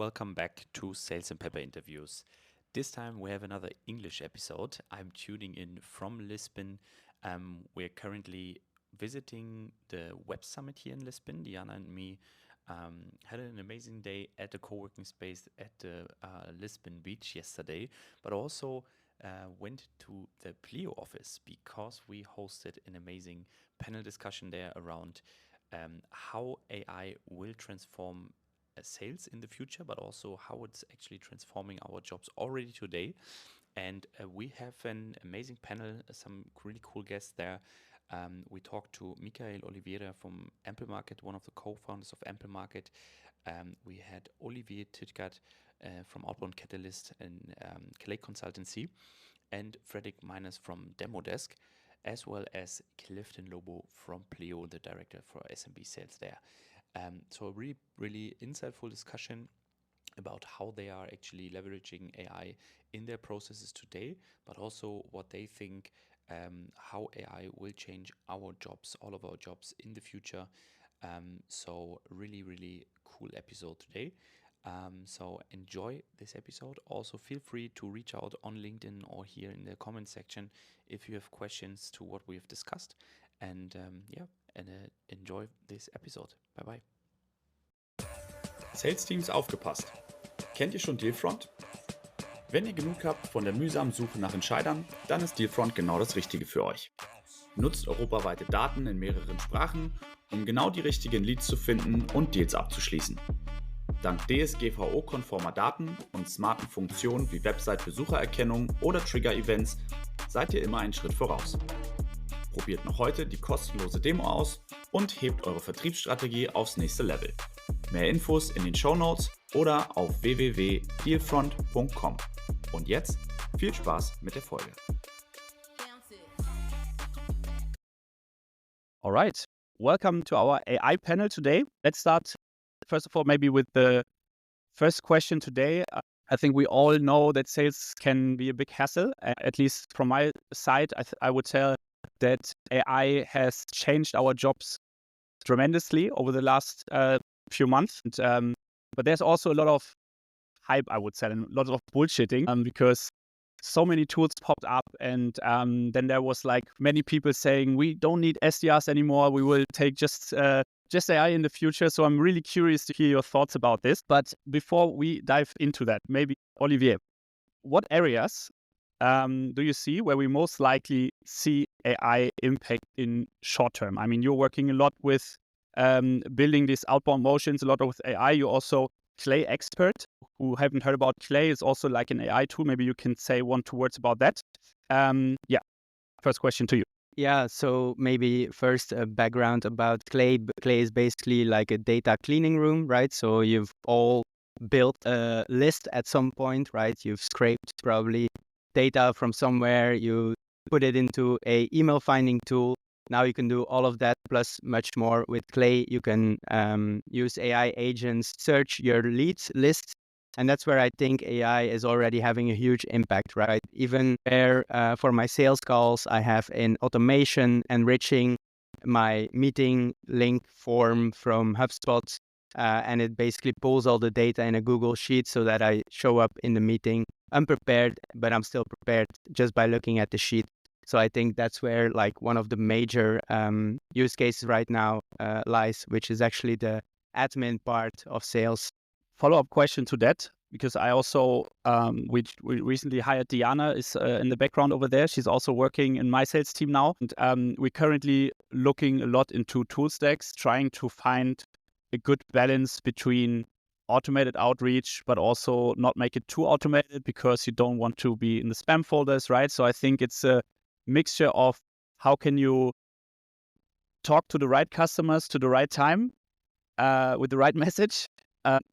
welcome back to Sales and Pepper Interviews. This time we have another English episode. I'm tuning in from Lisbon. We're currently visiting the Web Summit here in Lisbon. Diana and me had an amazing day at the co-working space at the Lisbon beach yesterday, but also went to the Pleo office because we hosted an amazing panel discussion there around how AI will transform sales in the future, but also how it's actually transforming our jobs already today. And we have an amazing panel, some really cool guests there. We talked to Micael Oliveira from Amplemarket, one of the co-founders of Amplemarket. We had Olivier Tytgat from Outbound Catalyst and Clay Consultancy, and Fredrik Miners from Demodesk, as well as Clifton Lobo from Pleo, the director for SMB sales there. So a really, really insightful discussion about how they are actually leveraging AI in their processes today, but also what they think how AI will change our jobs, all of our jobs in the future. So really, really cool episode today. So enjoy this episode. Also feel free to reach out on LinkedIn or here in the comment section if you have questions to what we have discussed. And enjoy this episode. Bye-bye. Sales Teams aufgepasst. Kennt ihr schon Dealfront? Wenn ihr genug habt von der mühsamen Suche nach Entscheidern, dann ist Dealfront genau das Richtige für euch. Nutzt europaweite Daten in mehreren Sprachen, um genau die richtigen Leads zu finden und Deals abzuschließen. Dank DSGVO-konformer Daten und smarten Funktionen wie Website-Besuchererkennung oder Trigger-Events seid ihr immer einen Schritt voraus. Probiert noch heute die kostenlose Demo aus und hebt eure Vertriebsstrategie aufs nächste Level. Mehr Infos in den Shownotes oder auf www.dealfront.com. Und jetzt viel Spaß mit der Folge. All right, welcome to our AI panel today. Let's start, first of all, maybe with the first question today. I think we all know that sales can be a big hassle. At least from my side, I would tell that AI has changed our jobs tremendously over the last few months. But there's also a lot of hype, I would say, and a lot of bullshitting because so many tools popped up, and then there was like many people saying we don't need SDRs anymore. We will take just AI in the future. So I'm really curious to hear your thoughts about this. But before we dive into that, maybe Olivier, what areas do you see where we most likely see AI impact in short term? I mean, you're working a lot with building these outbound motions, a lot with AI. You're also Clay expert. Who haven't heard about Clay, is also like an AI tool. Maybe you can say two words about that. First question to you. Yeah, so maybe first a background about Clay. Clay is basically like a data cleaning room, right? So you've all built a list at some point, right? You've scraped probably data from somewhere, you put it into a email finding tool. Now you can do all of that plus much more with Clay. You can use AI agents, search your leads list. And that's where I think AI is already having a huge impact, right? Even where for my sales calls, I have an automation enriching my meeting link form from HubSpot. And it basically pulls all the data in a Google Sheet so that I show up in the meeting unprepared, but I'm still prepared just by looking at the sheet. So I think that's where like one of the major use cases right now lies, which is actually the admin part of sales. Follow-up question to that, because I also, we recently hired Diana is in the background over there. She's also working in my sales team now. And we're currently looking a lot into tool stacks, trying to find a good balance between automated outreach, but also not make it too automated because you don't want to be in the spam folders, right? So I think it's a mixture of how can you talk to the right customers to the right time with the right message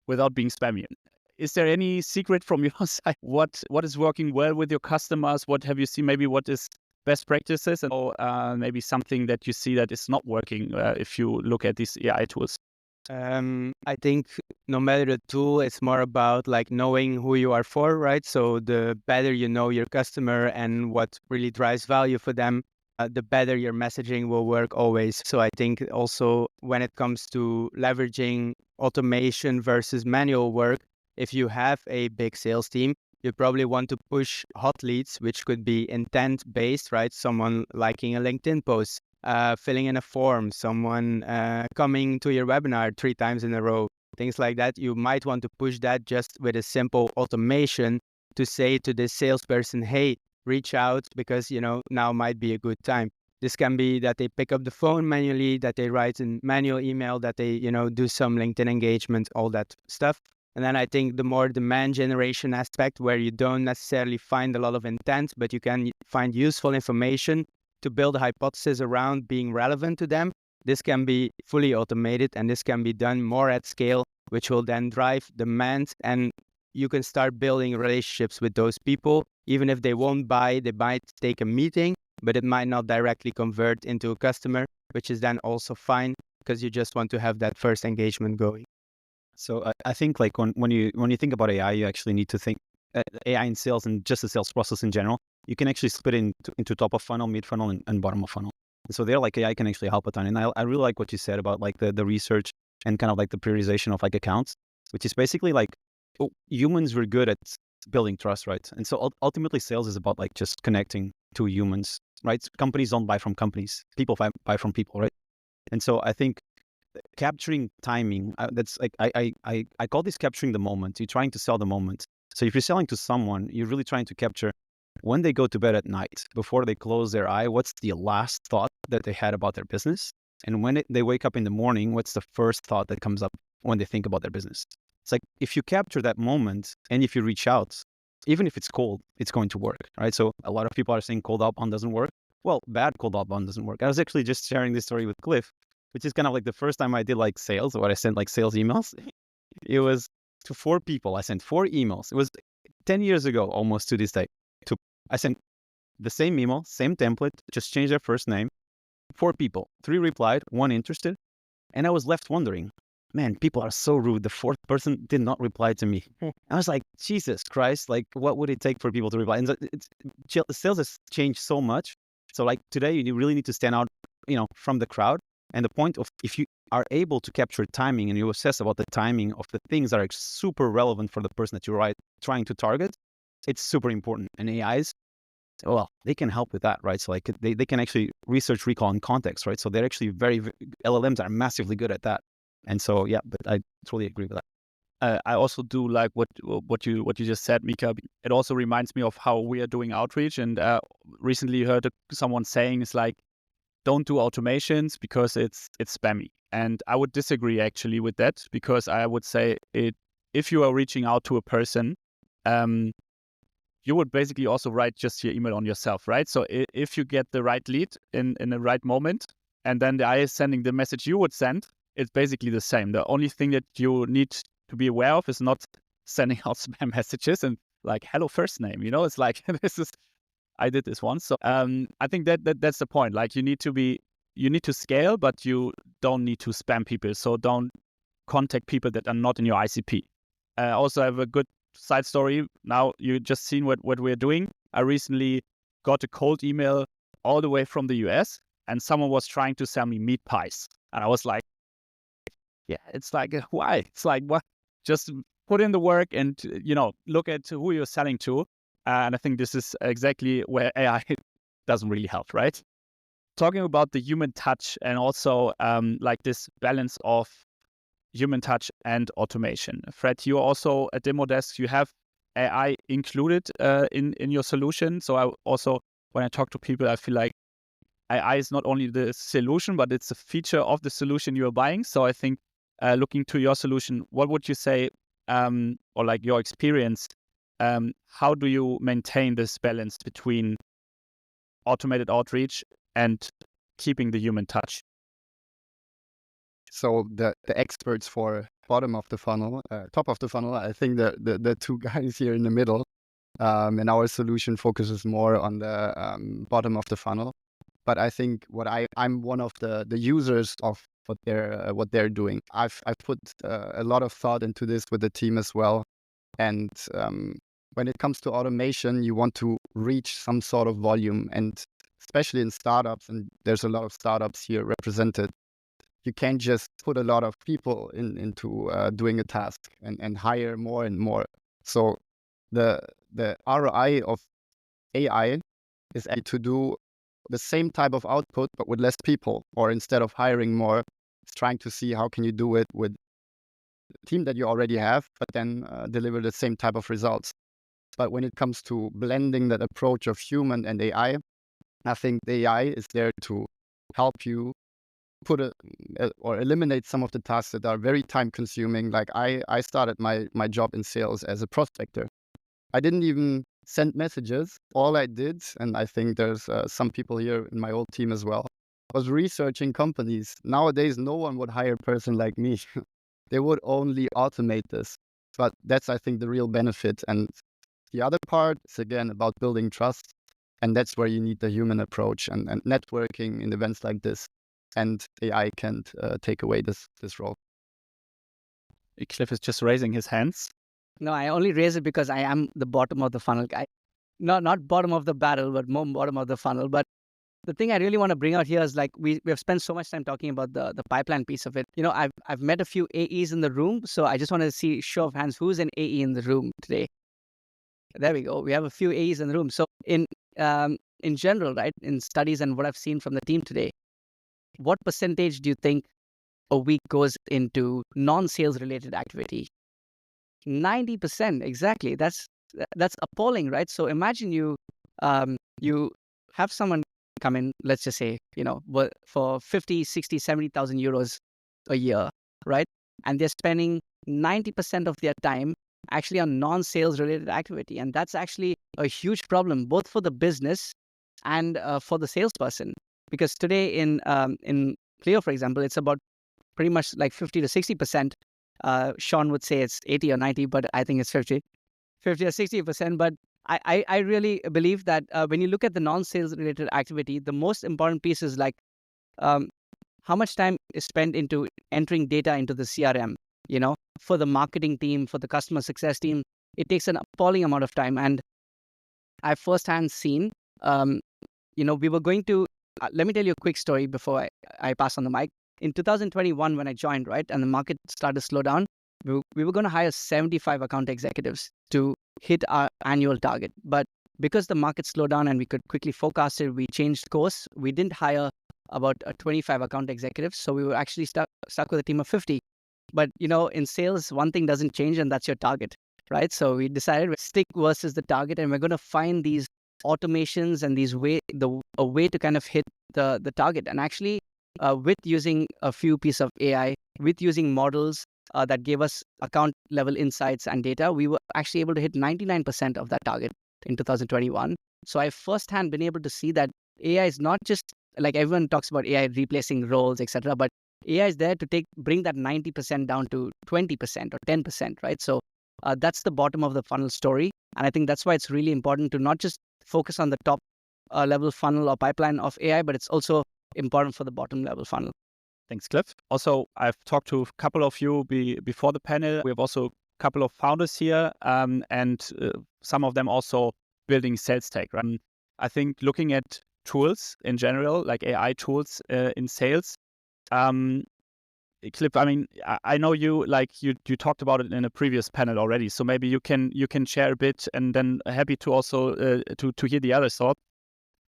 without being spammy. Is there any secret from your side? What is working well with your customers? What have you seen? Maybe what is best practices, and maybe something that you see that is not working if you look at these AI tools? I think no matter the tool, it's more about like knowing who you are for, right? So the better you know your customer and what really drives value for them, the better your messaging will work always. So I think also when it comes to leveraging automation versus manual work, if you have a big sales team, you probably want to push hot leads, which could be intent based, right? Someone liking a LinkedIn post, filling in a form, someone coming to your webinar 3 times in a row, things like that. You might want to push that just with a simple automation to say to the salesperson, hey, reach out because, now might be a good time. This can be that they pick up the phone manually, that they write a manual email, that they, do some LinkedIn engagement, all that stuff. And then I think the more demand generation aspect, where you don't necessarily find a lot of intent, but you can find useful information to build a hypothesis around being relevant to them. This can be fully automated, and this can be done more at scale, which will then drive demand, and you can start building relationships with those people. Even if they won't buy, they might take a meeting, but it might not directly convert into a customer, which is then also fine because you just want to have that first engagement going. So I think like when you think about AI, you actually need to think AI in sales and just the sales process in general. You can actually split it into top of funnel, mid funnel, and bottom of funnel. And so there, like AI can actually help a ton. And I really like what you said about like the research and kind of like the prioritization of like accounts, which is basically like humans were good at building trust, right? And so ultimately, sales is about like just connecting to humans, right? Companies don't buy from companies; people buy from people, right? And so I think capturing timing, that's like I call this capturing the moment. You're trying to sell the moment. So if you're selling to someone, you're really trying to capture when they go to bed at night, before they close their eye, what's the last thought that they had about their business? And when they wake up in the morning, what's the first thought that comes up when they think about their business? It's like if you capture that moment and if you reach out, even if it's cold, it's going to work, right? So a lot of people are saying cold outbound doesn't work. Well, bad cold outbound doesn't work. I was actually just sharing this story with Cliff, which is kind of like the first time I did like sales, or I sent like sales emails. It was to 4 people. I sent 4 emails. It was 10 years ago, almost to this day. I sent the same email, same template, just changed their first name. 4 people, 3 replied, 1 interested. And I was left wondering, man, people are so rude. The 4th person did not reply to me. I was like, Jesus Christ, like what would it take for people to reply? And sales has changed so much. So like today, you really need to stand out, from the crowd. And the point of, if you are able to capture timing and you assess about the timing of the things that are super relevant for the person that you're trying to target, it's super important. And AIs, well, they can help with that, right? So like they can actually research, recall, and context, right? So they're actually LLMs are massively good at that. And so, yeah, but I totally agree with that. I also do like what you just said, Mika. It also reminds me of how we are doing outreach. And recently you heard someone saying it's like, don't do automations because it's spammy. And I would disagree actually with that, because I would say if you are reaching out to a person, you would basically also write just your email on yourself, right? So if you get the right lead in the right moment, and then the AI is sending the message you would send, it's basically the same. The only thing that you need to be aware of is not sending out spam messages and like, hello, first name, it's like, I did this once. So I think that's the point. Like you need to scale, but you don't need to spam people. So don't contact people that are not in your ICP. I also have a good side story. Now you just seen what we're doing. I recently got a cold email all the way from the US, and someone was trying to sell me meat pies. And I was like, yeah, it's like, why? It's like, what? Just put in the work and, look at who you're selling to. And I think this is exactly where AI doesn't really help, right? Talking about the human touch and also like this balance of human touch and automation. Fred, you're also a demo desk. You have AI included in your solution. So I also, when I talk to people, I feel like AI is not only the solution, but it's a feature of the solution you are buying. So I think looking to your solution, what would you say, or like your experience, how do you maintain this balance between automated outreach and keeping the human touch? So the experts for bottom of the funnel, top of the funnel, I think the 2 guys here in the middle, and our solution focuses more on the bottom of the funnel. But I think I'm one of the users of what they're doing. I've put a lot of thought into this with the team as well. And when it comes to automation, you want to reach some sort of volume, and especially in startups, and there's a lot of startups here represented, you can't just put a lot of people into doing a task and hire more and more. So the ROI of AI is actually to do the same type of output, but with less people, or instead of hiring more, it's trying to see how can you do it with the team that you already have, but then deliver the same type of results. But when it comes to blending that approach of human and AI, I think the AI is there to help you put or eliminate some of the tasks that are very time consuming. Like I started my job in sales as a prospector. I didn't even send messages. All I did, and I think there's some people here in my old team as well, was researching companies. Nowadays, no one would hire a person like me. They would only automate this. But that's, I think, the real benefit. And the other part is, again, about building trust. And that's where you need the human approach and networking in events like this. And AI can't take away this role. Cliff is just raising his hands. No, I only raise it because I am the bottom of the funnel guy. Not bottom of the barrel, but more bottom of the funnel. But the thing I really want to bring out here is like we have spent so much time talking about the pipeline piece of it. You know, I've met a few AEs in the room, so I just want to see show of hands, who's an AE in the room today? There we go. We have a few AEs in the room. So in general, right, in studies and what I've seen from the team today, what percentage do you think a week goes into non-sales related activity? 90%, exactly. That's appalling, right? So imagine you have someone come in, let's just say, you know, for 50, 60, 70,000 euros a year, right? And they're spending 90% of their time actually on non-sales related activity. And that's actually a huge problem, both for the business and for the salesperson. Because today in Clio, for example, it's about pretty much like 50 to 60%. Sean would say it's 80 or 90, but I think it's 50 or 60%. But I really believe that when you look at the non-sales related activity, the most important piece is like how much time is spent into entering data into the CRM, you know, for the marketing team, for the customer success team. It takes an appalling amount of time. And I've firsthand seen, you know, we were going to, let me tell you a quick story before I pass on the mic. In 2021, when I joined, right, and the market started to slow down, we were going to hire 75 account executives to hit our annual target. But because the market slowed down and we could quickly forecast it, we changed course. We didn't hire about 25 account executives. So we were actually stuck with a team of 50. But, you know, in sales, one thing doesn't change, and that's your target, right? So we decided we stick versus the target, and we're going to find these automations and a way to kind of hit the target. And actually, with using a few pieces of AI, with using models that gave us account level insights and data, we were actually able to hit 99% of that target in 2021. So I firsthand been able to see that AI is not just like everyone talks about AI replacing roles, etc., but AI is there to bring that 90% down to 20% or 10%, right? So that's the bottom of the funnel story. And I think that's why it's really important to not just focus on the top level funnel or pipeline of AI, but it's also important for the bottom level funnel. Thanks, Cliff. Also, I've talked to a couple of you before the panel. We have also a couple of founders here, and some of them also building sales tech, right? I think looking at tools in general, like AI tools in sales, Cliff, I mean, I know you talked about it in a previous panel already, so maybe you can share a bit, and then happy to also to hear the other thought.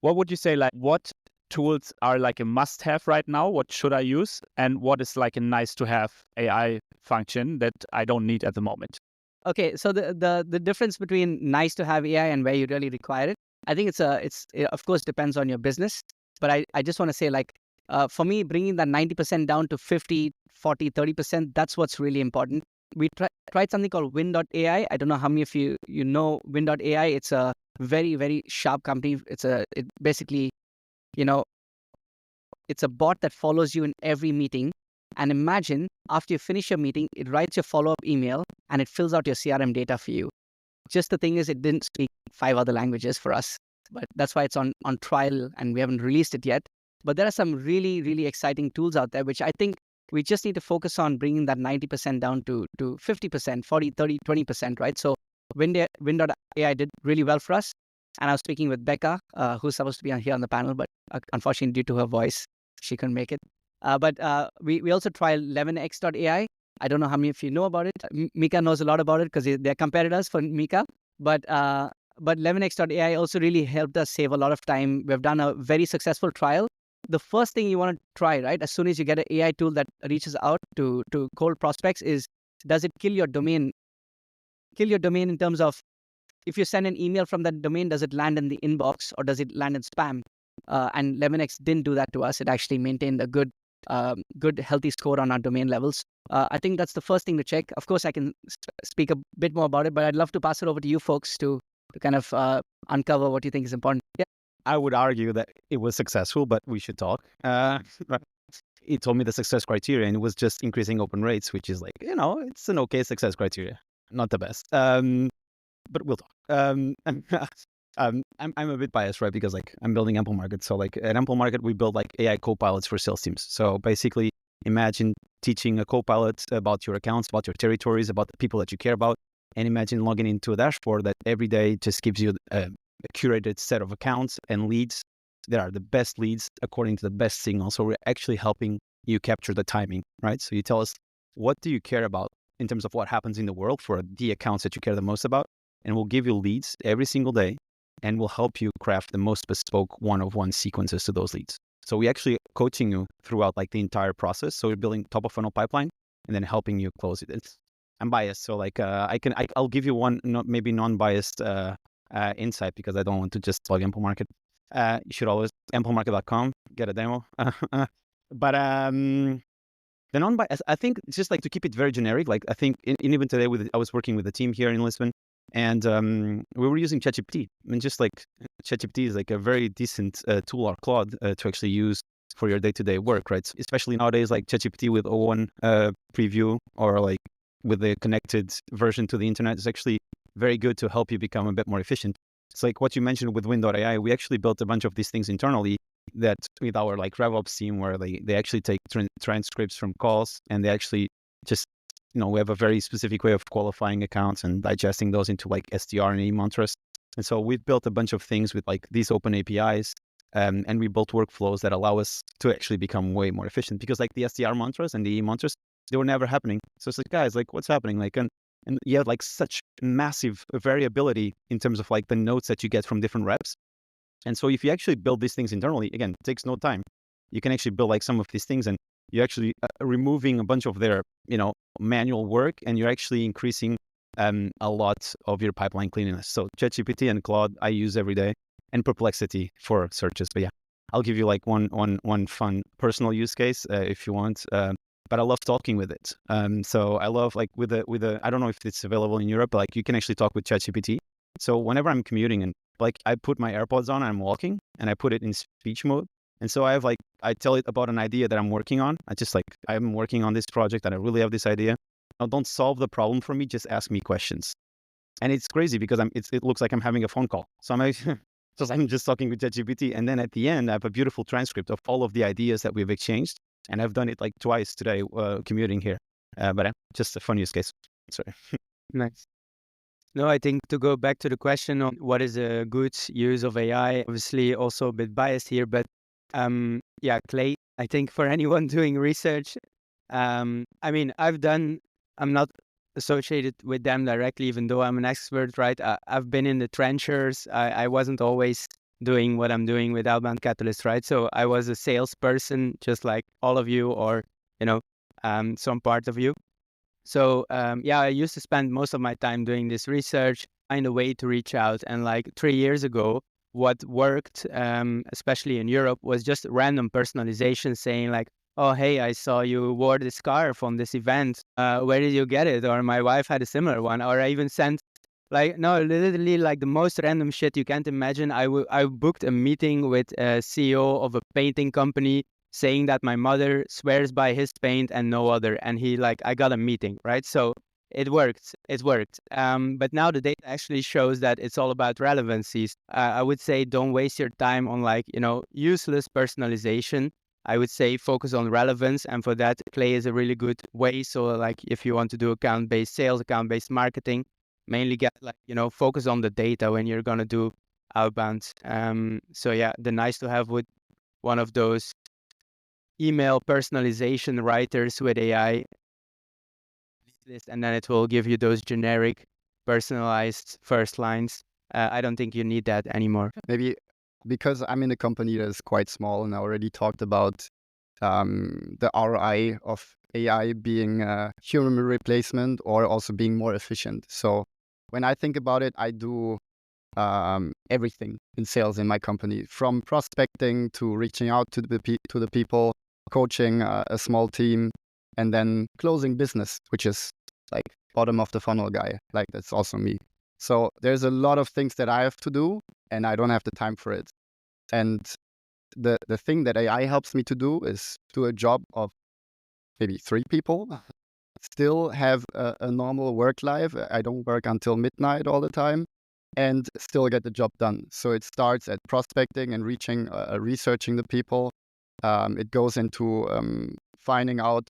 What would you say, like, what tools are like a must-have right now? What should I use? And what is like a nice-to-have AI function that I don't need at the moment? Okay, so the difference between nice-to-have AI and where you really require it, I think it of course depends on your business. But I just want to say, like, for me, bringing that 90% down to 50, 40, 30%, that's what's really important. We tried something called Win.ai. I don't know how many of you know Win.ai. It's a very, very sharp company. It basically, you know, it's a bot that follows you in every meeting. And imagine after you finish your meeting, it writes your follow-up email and it fills out your CRM data for you. Just the thing is, it didn't speak 5 other languages for us, but that's why it's on trial and we haven't released it yet. But there are some really, really exciting tools out there, which I think we just need to focus on bringing that 90% down to 50%, 40, 30, 20%, right? So Win.ai did really well for us. And I was speaking with Becca, who's supposed to be here on the panel, but unfortunately, due to her voice, she couldn't make it. But we also try 11x.ai. I don't know how many of you know about it. Mika knows a lot about it because they're competitors for Mika. But 11x.ai also really helped us save a lot of time. We've done a very successful trial. The first thing you want to try, right, as soon as you get an AI tool that reaches out to cold prospects is, does it kill your domain? Kill your domain in terms of, if you send an email from that domain, does it land in the inbox or does it land in spam? And 11x didn't do that to us. It actually maintained a good, healthy score on our domain levels. I think that's the first thing to check. Of course, I can speak a bit more about it, but I'd love to pass it over to you folks to kind of uncover what you think is important. Yeah. I would argue that it was successful, but we should talk. It told me the success criteria, and it was just increasing open rates, which is like, it's an okay success criteria. Not the best. But we'll talk. I'm a bit biased, right? Because like I'm building Amplemarket. So like at Amplemarket, we build like AI co-pilots for sales teams. So basically imagine teaching a co-pilot about your accounts, about your territories, about the people that you care about. And imagine logging into a dashboard that every day just gives you a curated set of accounts and leads that are the best leads according to the best signal. So we're actually helping you capture the timing, right? So you tell us, what do you care about in terms of what happens in the world for the accounts that you care the most about? And we'll give you leads every single day, and we'll help you craft the most bespoke one-of-one sequences to those leads. So we actually coaching you throughout like the entire process. So we're building top of funnel pipeline and then helping you close it. I'm biased, so like I'll give you one maybe non-biased insight, because I don't want to just plug Amplemarket. You should always amplemarket.com, get a demo. But the non-biased, I think, just like to keep it very generic. Like I think even today I was working with a team here in Lisbon, and we were using ChatGPT. I mean, just like ChatGPT is like a very decent tool, or Claude, to actually use for your day-to-day work, right? Especially nowadays, like ChatGPT with O1 preview, or like with the connected version to the internet, is actually very good to help you become a bit more efficient. It's like what you mentioned with Win.ai. We actually built a bunch of these things internally that with our like RevOps team, where they actually take transcripts from calls, and they actually just, we have a very specific way of qualifying accounts and digesting those into like SDR and e-mantras. And so we've built a bunch of things with like these open APIs, and we built workflows that allow us to actually become way more efficient, because like the SDR mantras and the e-mantras, they were never happening. So it's like, guys, like what's happening? Like, and you have like such massive variability in terms of like the notes that you get from different reps. And so if you actually build these things internally, again, it takes no time. You can actually build like some of these things, and you're actually removing a bunch of their, manual work, and you're actually increasing a lot of your pipeline cleanliness. So ChatGPT and Claude I use every day, and Perplexity for searches. But yeah, I'll give you like one fun personal use case if you want. But I love talking with it. So I love like with a I don't know if it's available in Europe, but like you can actually talk with ChatGPT. So whenever I'm commuting and like I put my AirPods on and I'm walking, and I put it in speech mode. And so I tell it about an idea that I'm working on. I'm working on this project and I really have this idea. Now don't solve the problem for me, just ask me questions. And it's crazy because it looks like I'm having a phone call. So I'm just talking with ChatGPT. And then at the end, I have a beautiful transcript of all of the ideas that we've exchanged. And I've done it like twice today, commuting here. But just a fun use case. Sorry. Nice. No, I think to go back to the question on what is a good use of AI, obviously also a bit biased here, but Clay, I think for anyone doing research, I'm not associated with them directly, even though I'm an expert, right? I've been in the trenches. I wasn't always doing what I'm doing with Outbound Catalyst, right? So I was a salesperson, just like all of you, or, some part of you. So I used to spend most of my time doing this research, find a way to reach out. And like 3 years ago, what worked, especially in Europe, was just random personalization, saying like, oh, hey, I saw you wore this scarf on this event. Where did you get it? Or my wife had a similar one. Or I even sent literally like the most random shit you can't imagine. I booked a meeting with a CEO of a painting company, saying that my mother swears by his paint and no other. And I got a meeting, right? So it worked. But now the data actually shows that it's all about relevancies. I would say don't waste your time on useless personalization. I would say focus on relevance. And for that, Clay is a really good way. So like if you want to do account-based sales, account-based marketing, mainly get focus on the data when you're going to do outbound. The nice to have with one of those email personalization writers with AI list, and then it will give you those generic personalized first lines. I don't think you need that anymore. Maybe because I'm in a company that is quite small, and I already talked about the ROI of AI being human replacement or also being more efficient. So when I think about it, I do everything in sales in my company, from prospecting to reaching out to the people, coaching a small team, and then closing business, which is like bottom of the funnel guy. Like that's also me. So there's a lot of things that I have to do, and I don't have the time for it. And the thing that AI helps me to do is do a job of maybe 3 people, still have a normal work life. I don't work until midnight all the time, and still get the job done. So it starts at prospecting and researching the people. It goes into finding out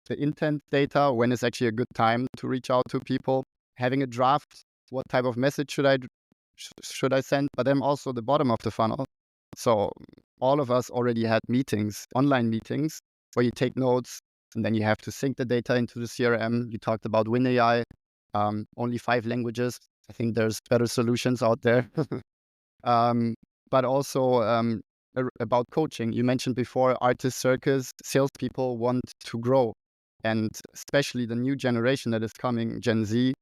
the intent data, when is actually a good time to reach out to people, having a draft, what type of message should I send, but then also the bottom of the funnel. So all of us already had meetings, online meetings, where you take notes and then you have to sync the data into the CRM. You talked about WinAI, only 5 languages. I think there's better solutions out there. But also about coaching. You mentioned before, artist circus, salespeople want to grow. And especially the new generation that is coming, Gen Z,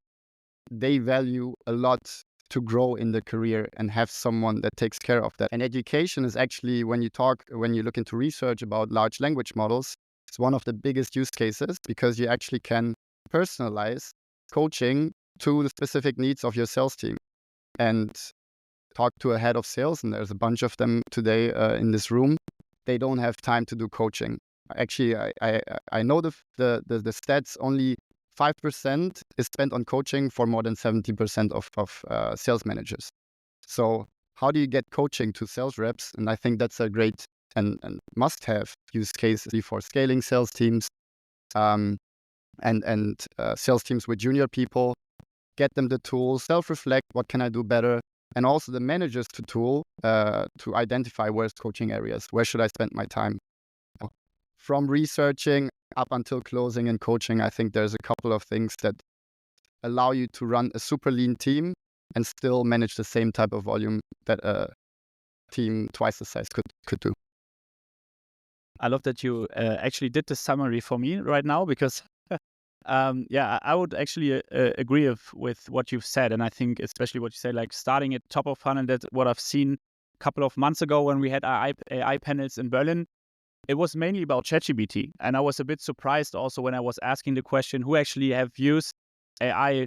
they value a lot to grow in the career and have someone that takes care of that. And education is actually, when you look into research about large language models, it's one of the biggest use cases, because you actually can personalize coaching to the specific needs of your sales team. And talk to a head of sales, and there's a bunch of them today in this room. They don't have time to do coaching. Actually, I know the stats. Only 5% is spent on coaching for more than 70% of sales managers. So how do you get coaching to sales reps? And I think that's a great and must-have use case for scaling sales teams and sales teams with junior people. Get them the tools, self-reflect, what can I do better? And also the managers to identify where's coaching areas, where should I spend my time? From researching up until closing and coaching, I think there's a couple of things that allow you to run a super lean team and still manage the same type of volume that a team twice the size could do. I love that you actually did the summary for me right now, because I would actually agree with what you've said. And I think especially what you say, like starting at top of funnel, that's what I've seen a couple of months ago when we had AI panels in Berlin. It was mainly about ChatGPT. And I was a bit surprised also when I was asking the question, who actually have used AI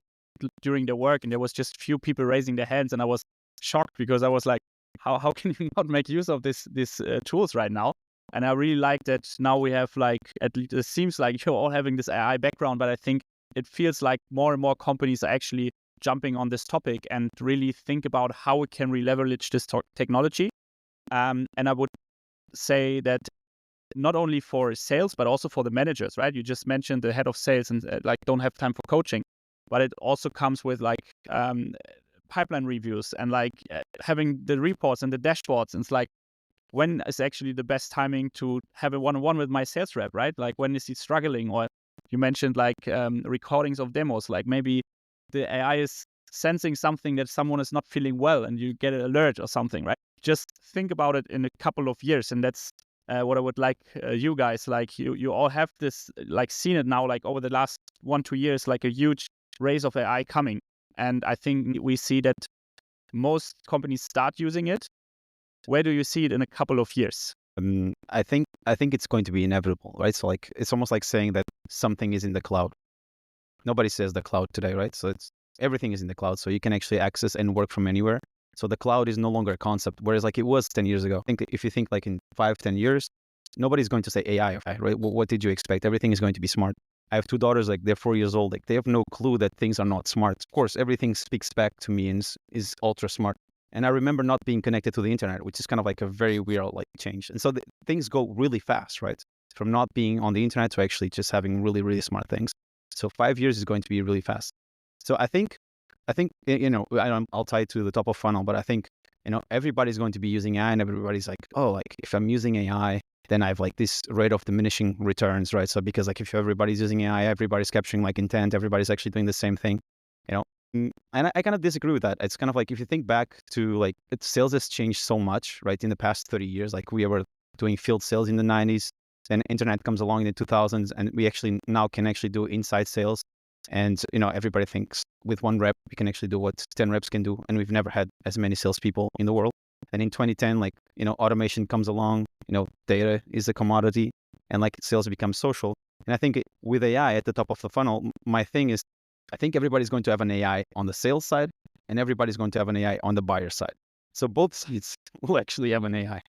during their work? And there was just few people raising their hands. And I was shocked, because I was like, how can you not make use of these tools right now? And I really like that now we have, like, at least it seems like you're all having this AI background, but I think it feels like more and more companies are actually jumping on this topic and really think about how we can leverage this technology. And I would say that not only for sales, but also for the managers, right? You just mentioned the head of sales and like don't have time for coaching, but it also comes with like pipeline reviews and like having the reports and the dashboards. And it's like, when is actually the best timing to have a one-on-one with my sales rep, right? Like, when is he struggling? Or you mentioned like recordings of demos, like maybe the AI is sensing something that someone is not feeling well and you get an alert or something, right? Just think about it in a couple of years. And that's what I would like you guys, like you all have this, like seen it now, like over the last 1-2 years, like a huge race of AI coming. And I think we see that most companies start using it. Where do you see it in a couple of years? I think it's going to be inevitable, right? So like, it's almost like saying that something is in the cloud. Nobody says the cloud today, right? So everything is in the cloud, so you can actually access and work from anywhere. So the cloud is no longer a concept, whereas like it was 10 years ago. I think if you think like in 5-10 years, nobody's going to say AI, right? What did you expect? Everything is going to be smart. I have 2 daughters, like they're 4 years old. Like they have no clue that things are not smart. Of course, everything speaks back to me and is ultra smart. And I remember not being connected to the internet, which is kind of like a very weird like change. And so things go really fast, right? From not being on the internet to actually just having really, really smart things. So 5 years is going to be really fast. So I think, you know, I'll tie it to the top of funnel, but I think everybody's going to be using AI, and everybody's like, oh, like if I'm using AI, then I have like this rate of diminishing returns, right? So because like if everybody's using AI, everybody's capturing like intent, everybody's actually doing the same thing, and I kind of disagree with that. It's kind of like if you think back to like sales has changed so much, right? In the past 30 years, like we were doing field sales in the 90s, then internet comes along in the 2000s, and we actually now can actually do inside sales. And everybody thinks with one rep we can actually do what 10 reps can do, and we've never had as many salespeople in the world. And in 2010, like automation comes along, data is a commodity, and like sales becomes social. And I think with AI at the top of the funnel, my thing is, I think everybody's going to have an AI on the sales side, and everybody's going to have an AI on the buyer side. So both sides will actually have an AI.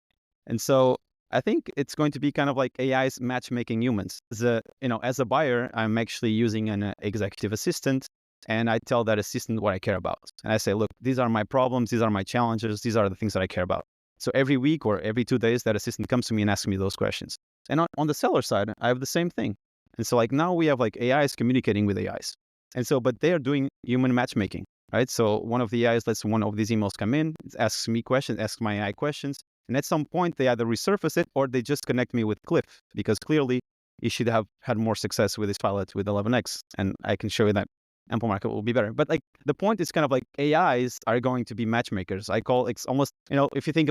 And so I think it's going to be kind of like AI's matchmaking humans. As a buyer, I'm actually using an executive assistant, and I tell that assistant what I care about. And I say, look, these are my problems, these are my challenges, these are the things that I care about. So every week or every 2 days, that assistant comes to me and asks me those questions. And on the seller side, I have the same thing. And so like now we have like AIs communicating with AIs. And so, but they are doing human matchmaking, right? So one of the AIs lets one of these emails come in, asks me questions, asks my AI questions. And at some point, they either resurface it or they just connect me with Cliff, because clearly he should have had more success with his pilot with 11x. And I can show you that Amplemarket will be better. But like the point is kind of like AIs are going to be matchmakers. I call it's almost, if you think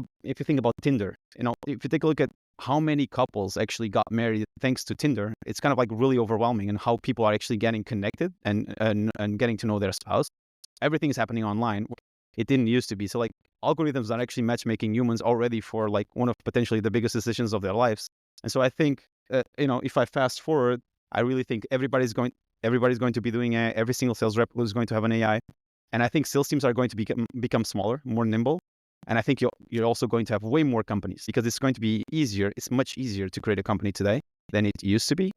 about Tinder, if you take a look at how many couples actually got married thanks to Tinder, it's kind of like really overwhelming, and how people are actually getting connected and getting to know their spouse. Everything is happening online. It didn't used to be. So like algorithms are actually matchmaking humans already for like one of potentially the biggest decisions of their lives. And so I think, if I fast forward, I really think everybody's going to be doing AI. Every single sales rep is going to have an AI. And I think sales teams are going to become smaller, more nimble. And I think you're also going to have way more companies, because it's going to be easier. It's much easier to create a company today than it used to be.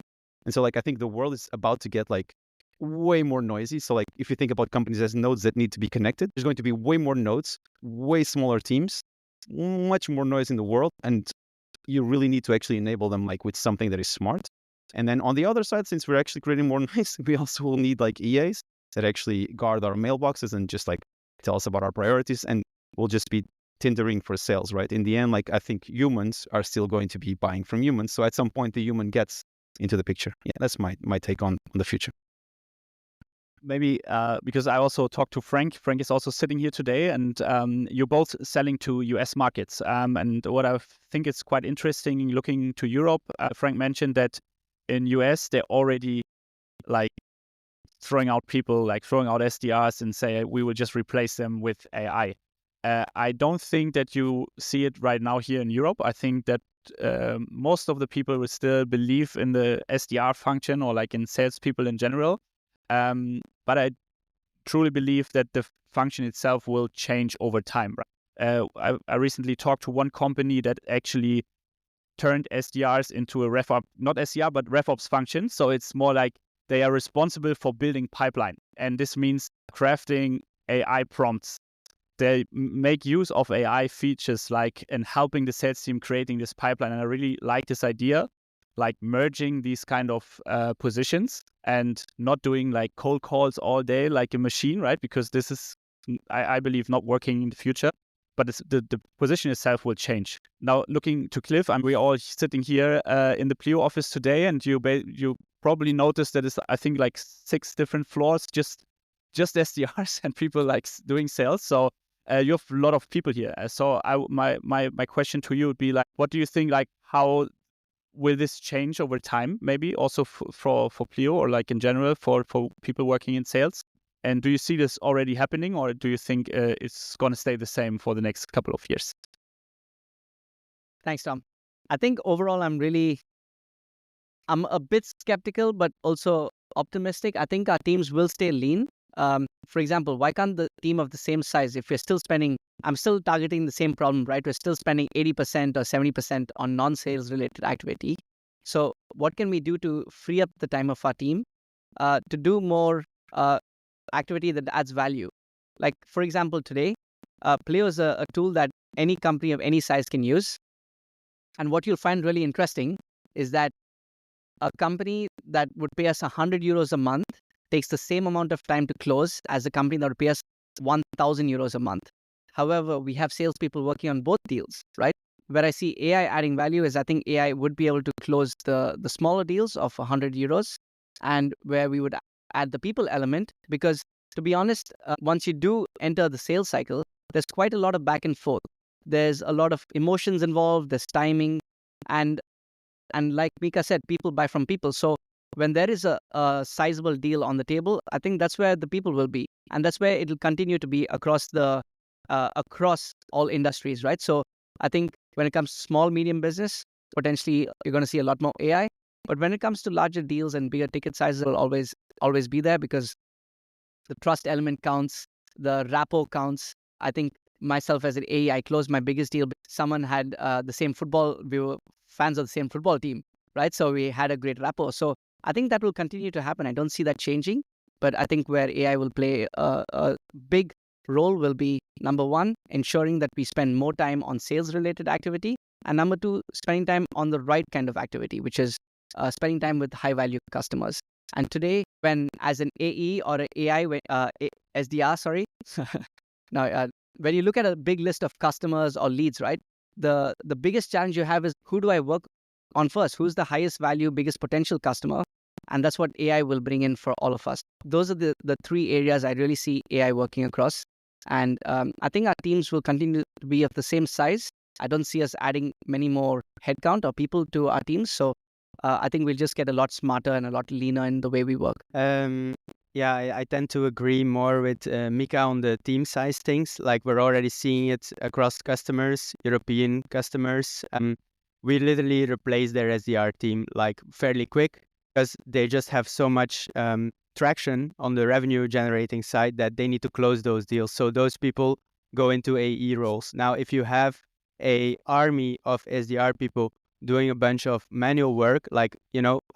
And so like I think the world is about to get like way more noisy. So like if you think about companies as nodes that need to be connected, there's going to be way more nodes, way smaller teams, much more noise in the world. And you really need to actually enable them like with something that is smart. And then on the other side, since we're actually creating more noise, we also will need like EAs that actually guard our mailboxes and just like tell us about our priorities, and we'll just be Tindering for sales, right? In the end, like I think humans are still going to be buying from humans. So at some point, the human gets into the picture. Yeah, that's my take on the future. Maybe because I also talked to Frank. Frank is also sitting here today, and you're both selling to US markets. And what I think is quite interesting looking to Europe, Frank mentioned that in US, they're already like throwing out people, like throwing out SDRs and say, we will just replace them with AI. I don't think that you see it right now here in Europe. I think that most of the people will still believe in the SDR function, or like in salespeople in general. But I truly believe that the function itself will change over time. Right? I recently talked to one company that actually turned SDRs into a RevOps, not SDR, but RevOps function. So it's more like they are responsible for building pipeline. And this means crafting AI prompts. They make use of AI features like and helping the sales team creating this pipeline. And I really like this idea, like merging these kind of positions and not doing like cold calls all day like a machine, right? Because this is, I believe, not working in the future. But the position itself will change. Now, looking to Cliff, and we're all sitting here in the Pleo office today, and you probably noticed that it's, I think, like 6 different floors, just SDRs and people like doing sales. So you have a lot of people here. So my question to you would be like, what do you think? Like, how will this change over time? Maybe also for Pleo, or like in general for people working in sales. And do you see this already happening, or do you think it's going to stay the same for the next couple of years? Thanks, Tom. I think overall, I'm a bit skeptical, but also optimistic. I think our teams will stay lean. For example, why can't the team of the same size, if we're still spending, I'm still targeting the same problem, right? We're still spending 80% or 70% on non-sales related activity. So what can we do to free up the time of our team to do more activity that adds value? Like, for example, today, Pleo is a tool that any company of any size can use. And what you'll find really interesting is that a company that would pay us 100 euros a month takes the same amount of time to close as a company that would pay us 1,000 euros a month. However, we have salespeople working on both deals, right? Where I see AI adding value is I think AI would be able to close the smaller deals of 100 euros, and where we would add the people element, because to be honest, once you do enter the sales cycle, there's quite a lot of back and forth. There's a lot of emotions involved, there's timing, and like Mika said, people buy from people. So when there is a sizable deal on the table, I think that's where the people will be. And that's where it'll continue to be across across all industries, right? So I think when it comes to small, medium business, potentially you're going to see a lot more AI. But when it comes to larger deals and bigger ticket sizes, it will always be there, because the trust element counts, the rapport counts. I think myself as an AE, I closed my biggest deal. Someone had the same football, we were fans of the same football team, right? So we had a great rapport. So I think that will continue to happen. I don't see that changing, but I think where AI will play a big role will be, number one, ensuring that we spend more time on sales related activity, and number two, spending time on the right kind of activity, which is spending time with high value customers. And today, when as an AE or an AI, SDR, sorry, now when you look at a big list of customers or leads, right, the biggest challenge you have is, who do I work on first? Who's the highest value, biggest potential customer? And that's what AI will bring in for all of us. Those are the three areas I really see AI working across. And I think our teams will continue to be of the same size. I don't see us adding many more headcount or people to our teams. So I think we'll just get a lot smarter and a lot leaner in the way we work. Yeah, I tend to agree more with Mika on the team size things. Like, we're already seeing it across customers, European customers. We literally replace their SDR team like fairly quick, because they just have so much traction on the revenue generating side that they need to close those deals. So those people go into AE roles. Now, if you have a army of SDR people doing a bunch of manual work, like,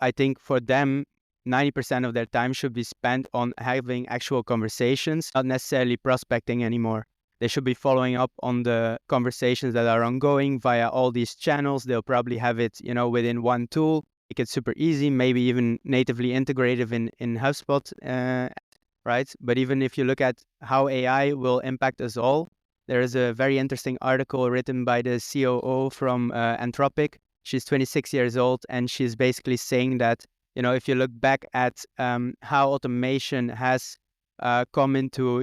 I think for them, 90% of their time should be spent on having actual conversations, not necessarily prospecting anymore. They should be following up on the conversations that are ongoing via all these channels. They'll probably have it, within one tool. Make it super easy, maybe even natively integrative in HubSpot, right? But even if you look at how AI will impact us all, there is a very interesting article written by the COO from Anthropic. She's 26 years old, and she's basically saying that, if you look back at how automation has come into,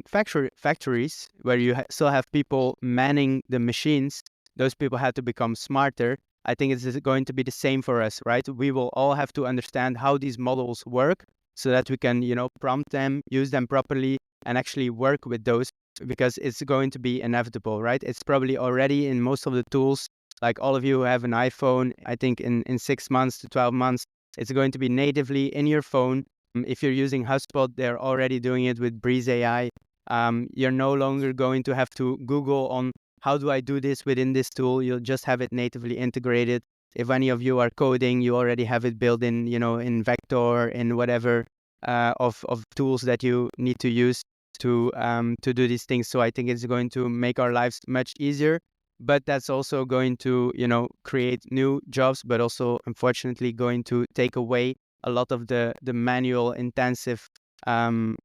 factories where you still have people manning the machines, those people had to become smarter. I think it's going to be the same for us, right? We will all have to understand how these models work so that we can, prompt them, use them properly, and actually work with those, because it's going to be inevitable, right? It's probably already in most of the tools. Like, all of you who have an iPhone, I think in 6 months to 12 months, it's going to be natively in your phone. If you're using HubSpot, they're already doing it with Breeze AI. You're no longer going to have to Google on, how do I do this within this tool? You'll just have it natively integrated. If any of you are coding, you already have it built in, in Vector, in whatever of tools that you need to use to do these things. So I think it's going to make our lives much easier. But that's also going to, create new jobs, but also, unfortunately, going to take away a lot of the manual intensive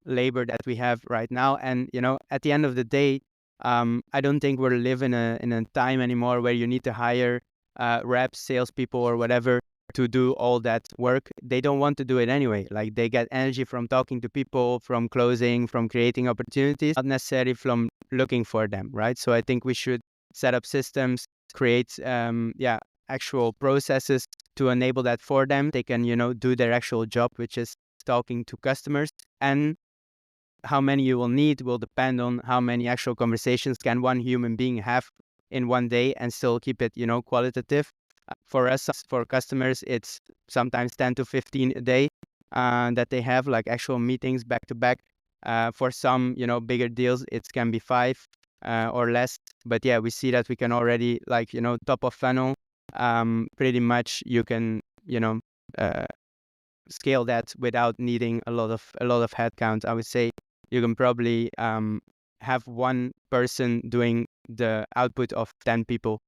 labor that we have right now. And, at the end of the day, I don't think we're living in a time anymore where you need to hire reps, salespeople, or whatever to do all that work. They don't want to do it anyway. Like, they get energy from talking to people, from closing, from creating opportunities, not necessarily from looking for them, right? So I think we should set up systems, create actual processes to enable that for them. They can, do their actual job, which is talking to customers. And how many you will need will depend on how many actual conversations can one human being have in one day and still keep it, qualitative. For us, for customers, it's sometimes 10 to 15 a day that they have, like, actual meetings back to back. For some, bigger deals, it can be 5 or less. But yeah, we see that we can already, like, top of funnel, pretty much you can, scale that without needing a lot of headcount. I would say you can probably have one person doing the output of 10 people.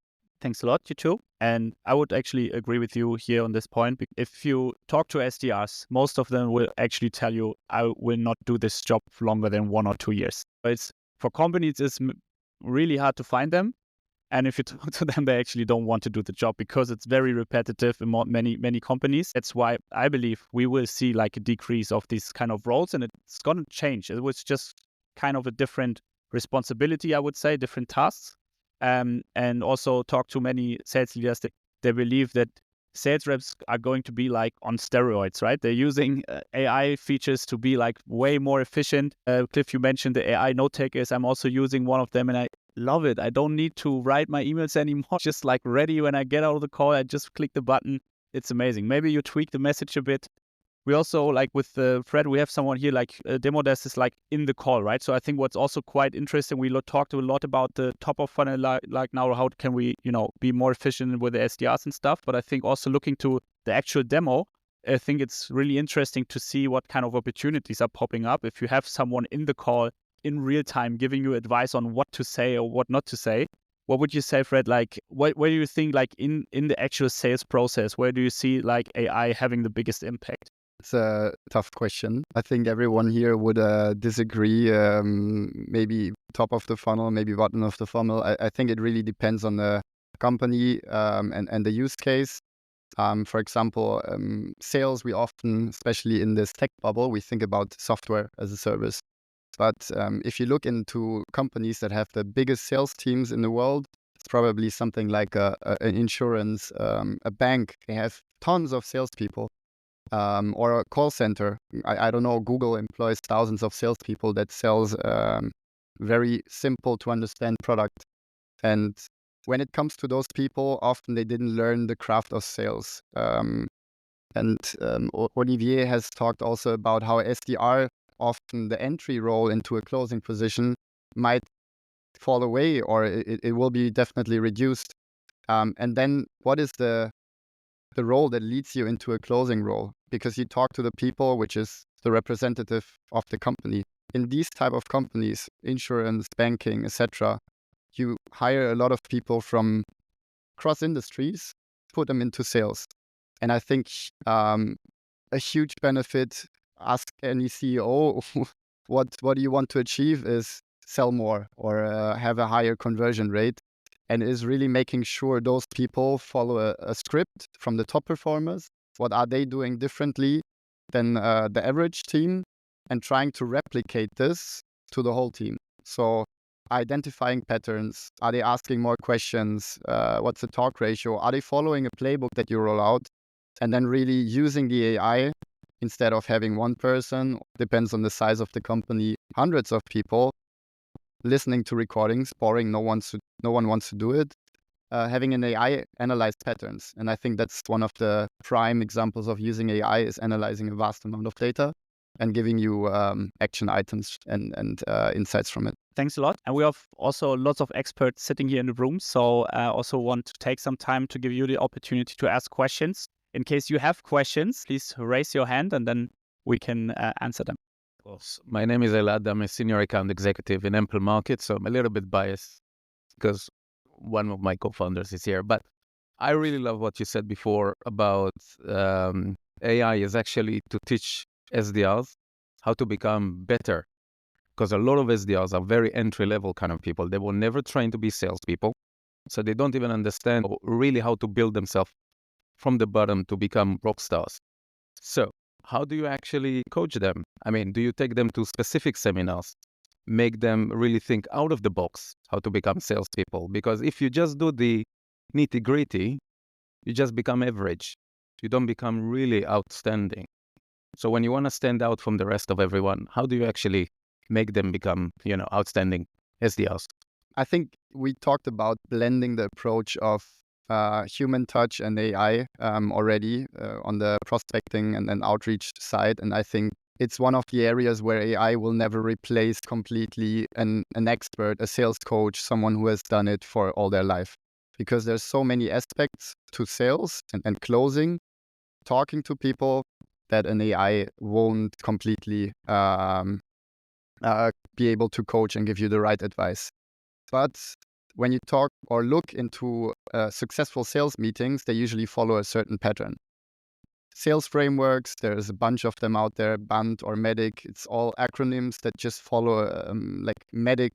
Thanks a lot, you two. And I would actually agree with you here on this point. If you talk to SDRs, most of them will actually tell you, I will not do this job for longer than 1 or 2 years. It's For companies, it's really hard to find them. And if you talk to them, they actually don't want to do the job because it's very repetitive in many companies. That's why I believe we will see like a decrease of these kind of roles, and it's going to change. It was just kind of a different responsibility, I would say, different tasks. And also talk to many sales leaders that they believe that sales reps are going to be like on steroids, right? They're using AI features to be like way more efficient. Cliff, you mentioned the AI note takers. I'm also using one of them, and I love it. I don't need to write my emails anymore. Just like ready when I get out of the call, I just click the button. It's amazing. Maybe you tweak the message a bit. We also, like with Fred, we have someone here like demo desk is like in the call, right? So I think what's also quite interesting, we talked a lot about the top of funnel, like now, how can we, be more efficient with the SDRs and stuff. But I think also looking to the actual demo, I think it's really interesting to see what kind of opportunities are popping up. If you have someone in the call in real time giving you advice on what to say or what not to say, what would you say, Fred? Like, where do you think, like in the actual sales process, where do you see like AI having the biggest impact? It's a tough question. I think everyone here would disagree. Maybe top of the funnel, maybe bottom of the funnel. I think it really depends on the company and the use case. For example, sales, we often, especially in this tech bubble, we think about software as a service. But if you look into companies that have the biggest sales teams in the world, it's probably something like an insurance, a bank. They have tons of salespeople. Or a call center. I don't know, Google employs thousands of salespeople that sells very simple to understand product. And when it comes to those people, often they didn't learn the craft of sales. Olivier has talked also about how SDR, often the entry role into a closing position, might fall away, or it will be definitely reduced. And then what is the role that leads you into a closing role? Because you talk to the people, which is the representative of the company. In these type of companies, insurance, banking, etc., you hire a lot of people from cross industries, put them into sales. And I think a huge benefit, ask any CEO, what do you want to achieve, is sell more or have a higher conversion rate. And is really making sure those people follow a script from the top performers. What are they doing differently than the average team, and trying to replicate this to the whole team. So identifying patterns. Are they asking more questions? What's the talk ratio? Are they following a playbook that you roll out? And then really using the AI instead of having one person, depends on the size of the company, hundreds of people, listening to recordings, boring, no one wants to do it. Having an AI analyze patterns. And I think that's one of the prime examples of using AI, is analyzing a vast amount of data and giving you action items and insights from it. Thanks a lot. And we have also lots of experts sitting here in the room. So I also want to take some time to give you the opportunity to ask questions. In case you have questions, please raise your hand and then we can answer them. Of course. My name is Elad. I'm a senior account executive in Amplemarket, so I'm a little bit biased because one of my co-founders is here. But I really love what you said before about AI is actually to teach SDRs how to become better. Because a lot of SDRs are very entry-level kind of people. They were never trained to be salespeople. So they don't even understand really how to build themselves from the bottom to become rock stars. So how do you actually coach them? I mean, do you take them to specific seminars, make them really think out of the box how to become salespeople? Because if you just do the nitty-gritty, you just become average. You don't become really outstanding. So when you want to stand out from the rest of everyone, how do you actually make them become, outstanding SDRs? I think we talked about blending the approach of human touch and AI already on the prospecting and outreach side. And I think it's one of the areas where AI will never replace completely an expert, a sales coach, someone who has done it for all their life. Because there's so many aspects to sales and closing, talking to people, that an AI won't completely be able to coach and give you the right advice. But when you talk or look into successful sales meetings, they usually follow a certain pattern. Sales frameworks, there's a bunch of them out there, BANT or MEDIC. It's all acronyms that just follow like MEDIC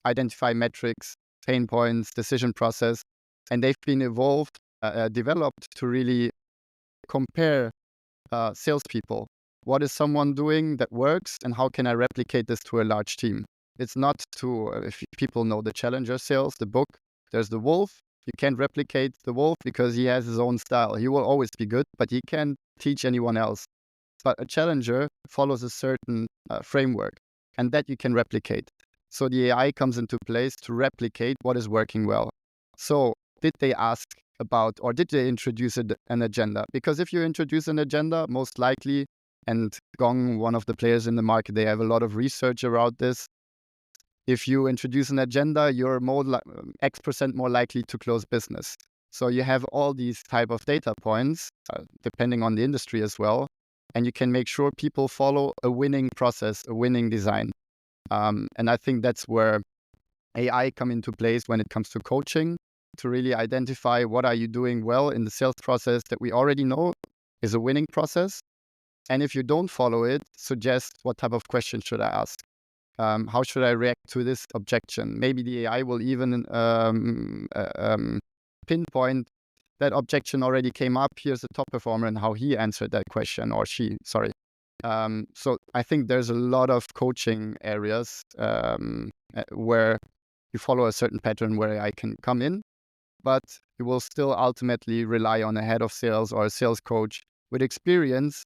identify metrics, pain points, decision process, and they've been developed to really compare salespeople. What is someone doing that works, and how can I replicate this to a large team? It's not if people know the Challenger sales, the book, there's the wolf. You can't replicate the wolf because he has his own style. He will always be good, but he can't teach anyone else. But a Challenger follows a certain framework, and that you can replicate. So the AI comes into place to replicate what is working well. So did they ask about, or did they introduce an agenda? Because if you introduce an agenda, most likely, and Gong, one of the players in the market, they have a lot of research around this. If you introduce an agenda, you're X% more likely to close business. So you have all these type of data points, depending on the industry as well, and you can make sure people follow a winning process, a winning design. And I think that's where AI come into place when it comes to coaching, to really identify what are you doing well in the sales process that we already know is a winning process. And if you don't follow it, suggest what type of question should I ask? How should I react to this objection? Maybe the AI will even pinpoint that objection already came up. Here's the top performer and how he answered that question, or she, sorry. So I think there's a lot of coaching areas where you follow a certain pattern where AI can come in, but you will still ultimately rely on a head of sales or a sales coach with experience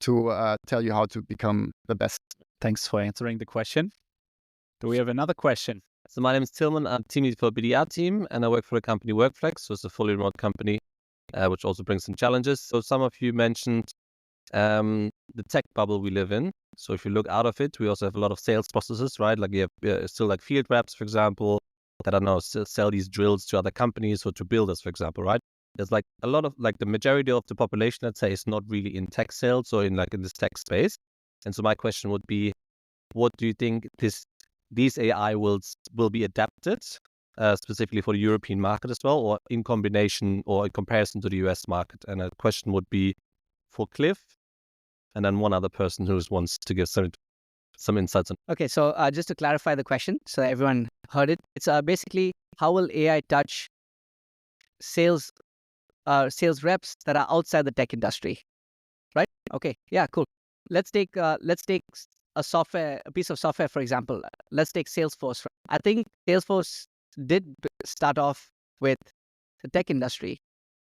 to tell you how to become the best. Thanks for answering the question. Do we have another question? So my name is Tillman. I'm team lead for BDR team, and I work for a company, Workflex. So it's a fully remote company, which also brings some challenges. So some of you mentioned the tech bubble we live in. So if you look out of it, we also have a lot of sales processes, right? Like you have still like field reps, for example, that are now sell these drills to other companies or to builders, for example, right? There's like a lot of like the majority of the population, let's say, is not really in tech sales or in this tech space. And so my question would be, what do you think these AI will be adapted specifically for the European market as well, or in combination or in comparison to the US market? And a question would be for Cliff, and then one other person who wants to give some insights on. Okay, so just to clarify the question, so everyone heard it. It's basically how will AI touch sales reps that are outside the tech industry, right? Okay, yeah, cool. Let's take a piece of software, for example. Let's take Salesforce. I think Salesforce did start off with the tech industry,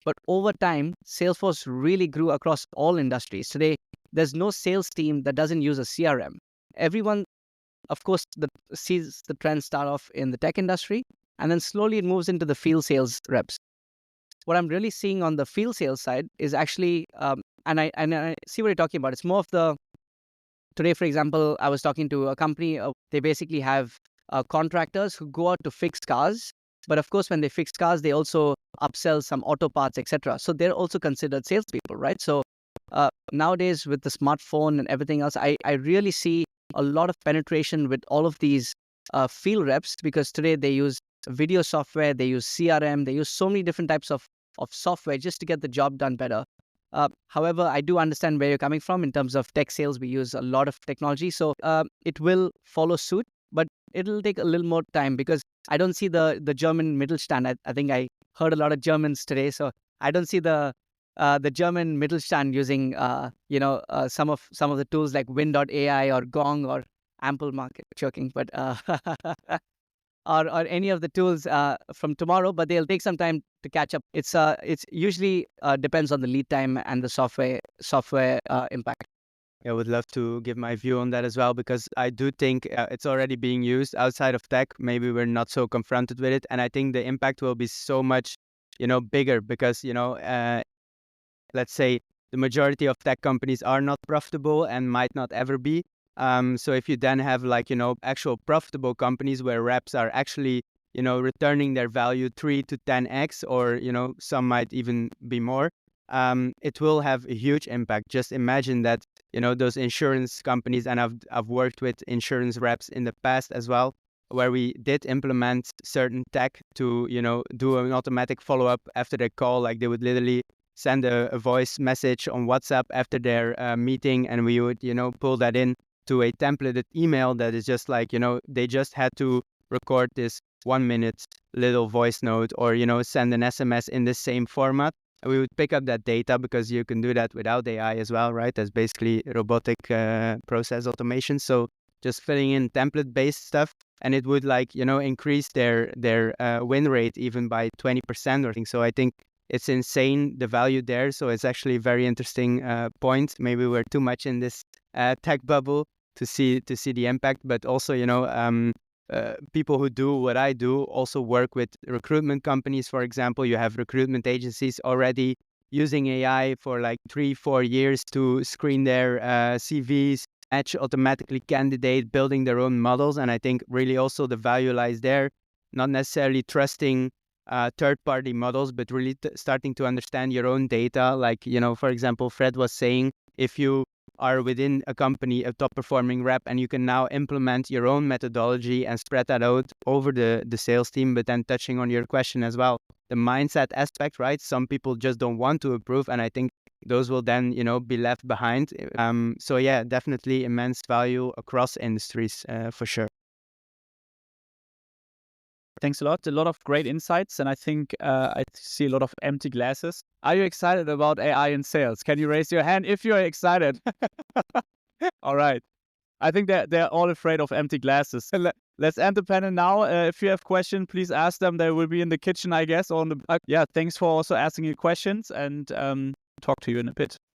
but over time, Salesforce really grew across all industries. Today, there's no sales team that doesn't use a CRM. Everyone, of course, sees the trend start off in the tech industry, and then slowly it moves into the field sales reps. What I'm really seeing on the field sales side is actually, and I see what you're talking about. It's more of today, for example, I was talking to a company. They basically have contractors who go out to fix cars. But of course, when they fix cars, they also upsell some auto parts, etc. So they're also considered salespeople, right? So nowadays, with the smartphone and everything else, I really see a lot of penetration with all of these field reps, because today they use video software, they use CRM, they use so many different types of software just to get the job done better. However, I do understand where you're coming from. In terms of tech sales, we use a lot of technology. So it will follow suit, but it'll take a little more time, because I don't see the German Mittelstand. I think I heard a lot of Germans today. So I don't see the German Mittelstand using some of the tools like Win.ai or Gong or Amplemarket, joking, but or any of the tools from tomorrow, but they'll take some time to catch up. It's usually depends on the lead time and the software impact. I would love to give my view on that as well, because I do think it's already being used outside of tech. Maybe we're not so confronted with it, and I think the impact will be so much, bigger, because let's say the majority of tech companies are not profitable and might not ever be. So if you then have actual profitable companies where reps are actually returning their value 3 to 10x, or some might even be more, it will have a huge impact. Just imagine that those insurance companies, and I've worked with insurance reps in the past as well, where we did implement certain tech to do an automatic follow-up after their call. Like they would literally send a voice message on WhatsApp after their meeting, and we would pull that in to a templated email that is just like they just had to record this 1 minute little voice note or, send an SMS in the same format. And we would pick up that data because you can do that without AI as well, right? That's basically robotic process automation. So just filling in template-based stuff, and it would increase their win rate even by 20% or something. So I think it's insane, the value there. So it's actually a very interesting point. Maybe we're too much in this tech bubble to see the impact, but also people who do what I do also work with recruitment companies. For example, you have recruitment agencies already using AI for 3-4 years to screen their CVs, match automatically candidate, building their own models. And I think really also the value lies there, not necessarily trusting third-party models, but really starting to understand your own data. For example, Fred was saying, if you are within a company, a top-performing rep, and you can now implement your own methodology and spread that out over the sales team. But then touching on your question as well, the mindset aspect, right? Some people just don't want to improve, and I think those will then, be left behind. So yeah, definitely immense value across industries for sure. Thanks a lot. A lot of great insights, and I think I see a lot of empty glasses. Are you excited about AI in sales? Can you raise your hand if you're excited? All right. I think they're all afraid of empty glasses. Let's end the panel now. If you have questions, please ask them. They will be in the kitchen, I guess, or on the back. Yeah, thanks for also asking your questions, and talk to you in a bit.